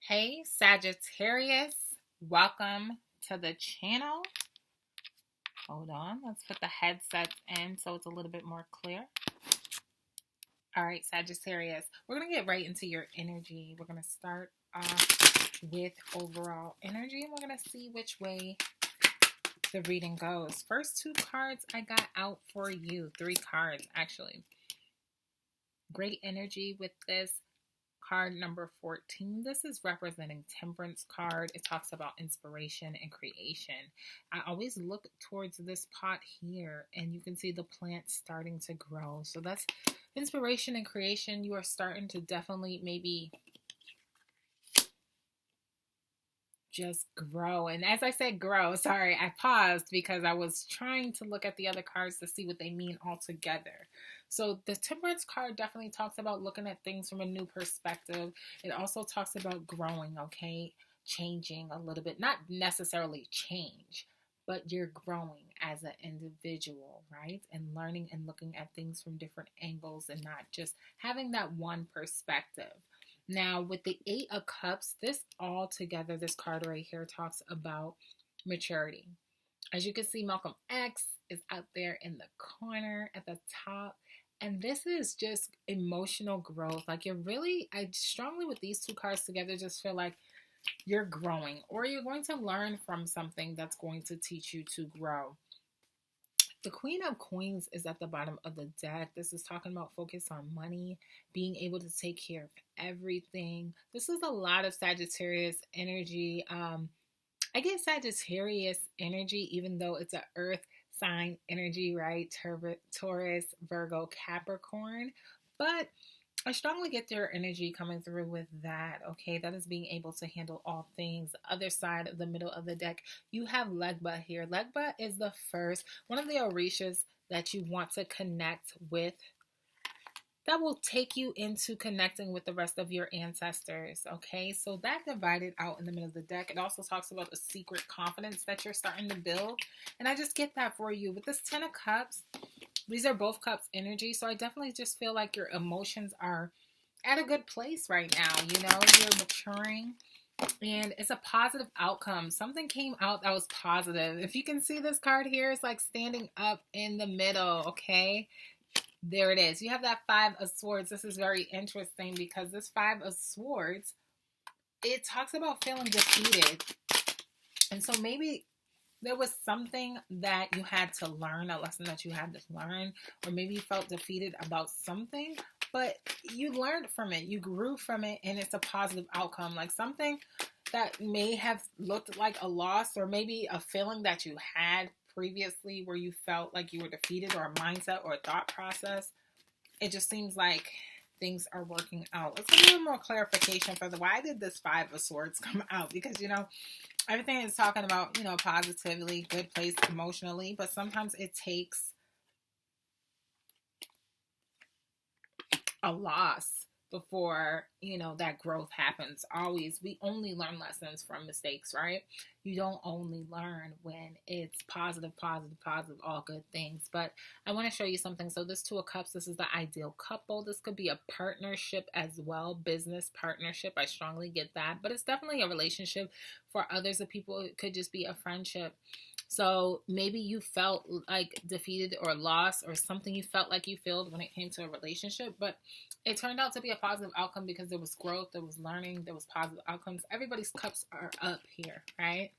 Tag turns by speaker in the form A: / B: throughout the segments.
A: Hey Sagittarius, welcome to the channel. Hold on, let's put the headsets in so it's a little bit more clear. All right, Sagittarius, we're going to get right into your energy. We're going to start off with overall energy and we're going to see which way the reading goes. First two cards I got out for you, three cards actually. Great energy with this. Card number 14. This is representing Temperance card. It talks about inspiration and creation. I always look towards this pot here and you can see the plant starting to grow. So that's inspiration and creation. You are starting to definitely maybe just grow. And as I said grow, sorry, I paused because I was trying to look at the other cards to see what they mean all together. So the Temperance card definitely talks about looking at things from a new perspective. It also talks about growing, okay? Changing a little bit. Not necessarily change, but you're growing as an individual, right? And learning and looking at things from different angles and not just having that one perspective. Now, with the Eight of Cups, this all together, this card right here talks about maturity. As you can see, Malcolm X is out there in the corner at the top. And this is just emotional growth. Like I strongly with these two cards together just feel like you're growing or you're going to learn from something that's going to teach you to grow. The Queen of Coins is at the bottom of the deck. This is talking about focus on money, being able to take care of everything. This is a lot of Sagittarius energy. I get Sagittarius energy, even though it's an earth sign energy, right? Taurus, Virgo, Capricorn. But I strongly get their energy coming through with that, okay? That is being able to handle all things. The other side of the middle of the deck, you have Legba here. Legba is the first, one of the Orishas that you want to connect with that will take you into connecting with the rest of your ancestors, okay? So that divided out in the middle of the deck. It also talks about a secret confidence that you're starting to build. And I just get that for you. With this Ten of Cups, these are both cups energy. So I definitely just feel like your emotions are at a good place right now. You know, you're maturing and it's a positive outcome. Something came out that was positive. If you can see this card here, it's like standing up in the middle, okay? There it is. You have that Five of Swords. This is very interesting because this Five of Swords, it talks about feeling defeated. And so maybe there was something that you had to learn, a lesson that you had to learn, or maybe you felt defeated about something, but you learned from it. You grew from it, and it's a positive outcome. Like something that may have looked like a loss or maybe a feeling that you had previously where you felt like you were defeated or a mindset or a thought process. It just seems like things are working out. Let's get a little more clarification for why did this Five of Swords come out? Because, you know, everything is talking about, you know, positively, good place emotionally, but sometimes it takes a loss before, you know, that growth happens. Always, we only learn lessons from mistakes, right? You don't only learn when it's positive, all good things. But I want to show you something. So this Two of Cups, this is the ideal couple. This could be a partnership as well, business partnership. I strongly get that, but it's definitely a relationship. For others of people, it could just be a friendship. So maybe you felt like defeated or lost or something you felt like you failed when it came to a relationship, but it turned out to be a positive outcome because there was growth, there was learning, there was positive outcomes. Everybody's cups are up here, right?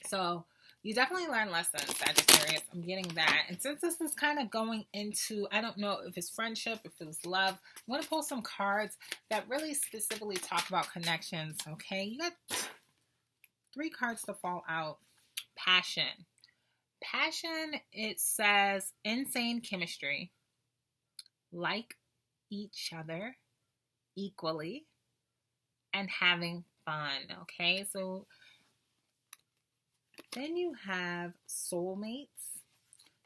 A: So you definitely learn lessons, Sagittarius. I'm getting that. And since this is kind of going into, I don't know if it's friendship, if it's love, I'm going to pull some cards that really specifically talk about connections, okay? You got three cards to fall out. Passion. Passion, it says insane chemistry, like each other equally, and having fun. Okay, so then you have soulmates,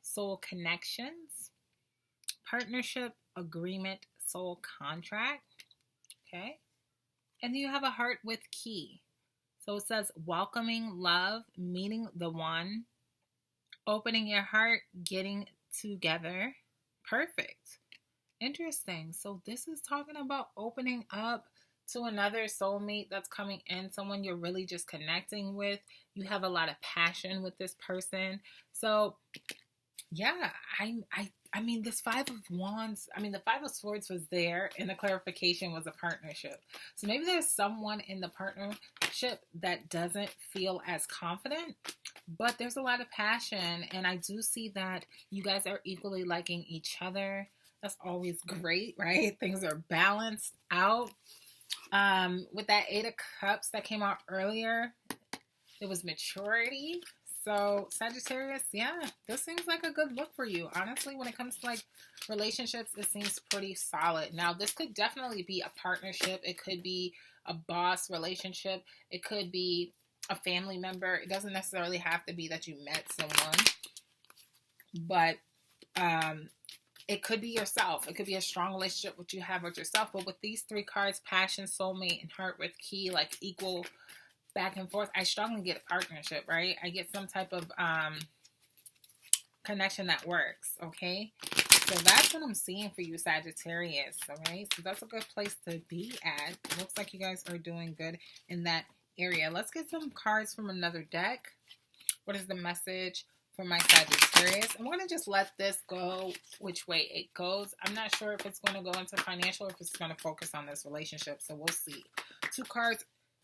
A: soul connections, partnership, agreement, soul contract. Okay, and then you have a heart with key. So it says welcoming love, meeting the one, opening your heart, getting together. Perfect. Interesting. So this is talking about opening up to another soulmate that's coming in, someone you're really just connecting with. You have a lot of passion with this person. So yeah, I mean, this Five of Wands, I mean, the Five of Swords was there, and the clarification was a partnership. So maybe there's someone in the partnership that doesn't feel as confident, but there's a lot of passion, and I do see that you guys are equally liking each other. That's always great, right? Things are balanced out. With that Eight of Cups that came out earlier, it was maturity. So Sagittarius, yeah, this seems like a good look for you. Honestly, when it comes to like relationships, it seems pretty solid. Now, this could definitely be a partnership. It could be a boss relationship. It could be a family member. It doesn't necessarily have to be that you met someone, but it could be yourself. It could be a strong relationship which you have with yourself. But with these three cards, passion, soulmate, and heart with key, like equal back and forth, I strongly get a partnership, right? I get some type of connection that works, okay? So that's what I'm seeing for you, Sagittarius, all right? So that's a good place to be at. It looks like you guys are doing good in that area. Let's get some cards from another deck. What is the message for my Sagittarius? I'm going to just let this go which way it goes. I'm not sure if it's going to go into financial or if it's going to focus on this relationship, so we'll see.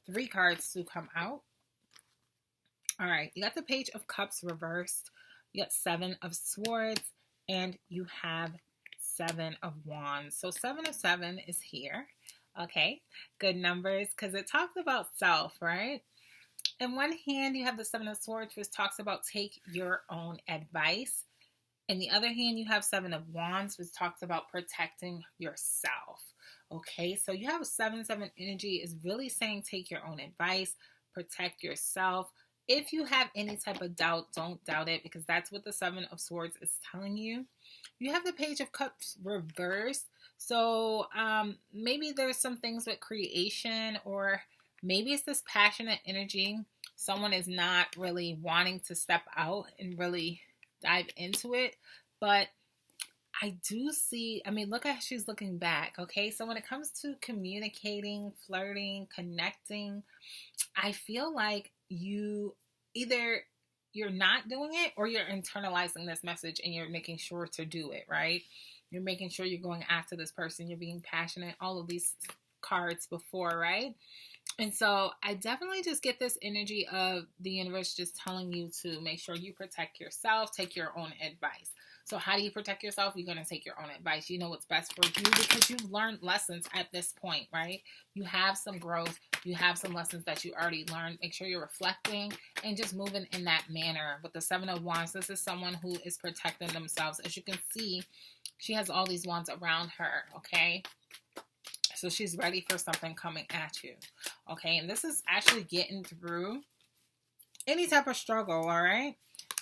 A: Three cards to come out. All right, you got the Page of Cups reversed. You got Seven of Swords, and you have Seven of Wands. So 7 of 7 is here. Okay, good numbers because it talks about self, right? In one hand, you have the Seven of Swords, which talks about take your own advice. In the other hand, you have Seven of Wands, which talks about protecting yourself. Okay, so you have a 7-7 energy is really saying take your own advice, protect yourself. If you have any type of doubt, don't doubt it because that's what the Seven of Swords is telling you. You have the Page of Cups reversed. So maybe there's some things with creation, or maybe it's this passionate energy. Someone is not really wanting to step out and really dive into it, but I do see, I mean, look at how she's looking back, okay? So when it comes to communicating, flirting, connecting, I feel like you're not doing it or you're internalizing this message and you're making sure to do it, right? You're making sure you're going after this person, you're being passionate, all of these cards before, right? And so I definitely just get this energy of the universe just telling you to make sure you protect yourself, take your own advice. So how do you protect yourself? You're going to take your own advice. You know what's best for you because you've learned lessons at this point, right? You have some growth. You have some lessons that you already learned. Make sure you're reflecting and just moving in that manner. With the Seven of Wands, this is someone who is protecting themselves. As you can see, she has all these wands around her, okay? So she's ready for something coming at you, okay? And this is actually getting through any type of struggle, all right?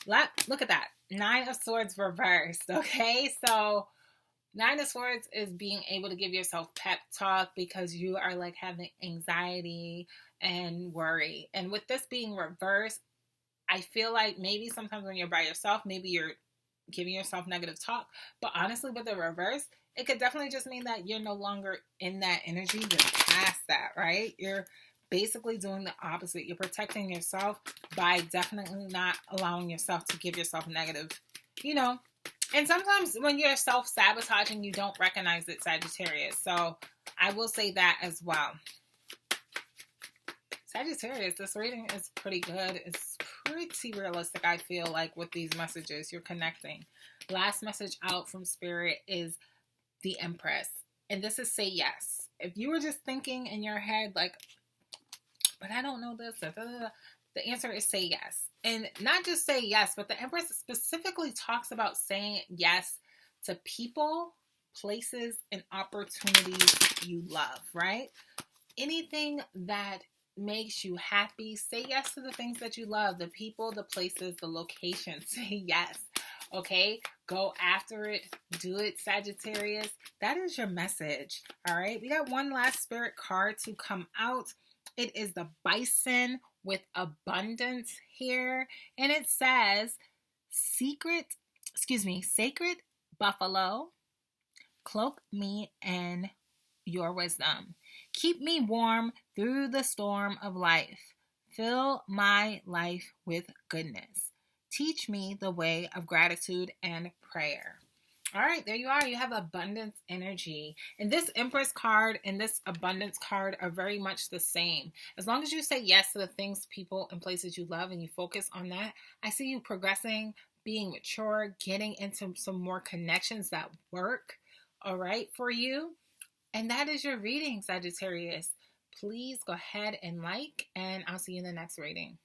A: Look at that. 9 of Swords reversed, okay? So 9 of Swords is being able to give yourself pep talk because you are like having anxiety and worry. And with this being reversed, I feel like maybe sometimes when you're by yourself, maybe you're giving yourself negative talk. But honestly, with the reverse, it could definitely just mean that you're no longer in that energy. You're past that, right? You're basically doing the opposite. You're protecting yourself by definitely not allowing yourself to give yourself negative, and sometimes when you're self-sabotaging, you don't recognize it, Sagittarius. So I will say that as well. Sagittarius, this reading is pretty good. It's pretty realistic, I feel like, with these messages. You're connecting. Last message out from Spirit is the Empress. And this is say yes. If you were just thinking in your head, like, but I don't know this, the answer is say yes. And not just say yes, but the Empress specifically talks about saying yes to people, places, and opportunities you love, right? Anything that makes you happy, say yes to the things that you love, the people, the places, the locations. Say yes, okay? Go after it. Do it, Sagittarius. That is your message, all right? We got one last Spirit card to come out. It is the Bison with abundance here, and it says, sacred buffalo, cloak me in your wisdom. Keep me warm through the storm of life. Fill my life with goodness. Teach me the way of gratitude and prayer. All right, there you are. You have abundance energy. And this Empress card and this abundance card are very much the same. As long as you say yes to the things, people, and places you love and you focus on that, I see you progressing, being mature, getting into some more connections that work, all right, for you. And that is your reading, Sagittarius. Please go ahead and like, and I'll see you in the next reading.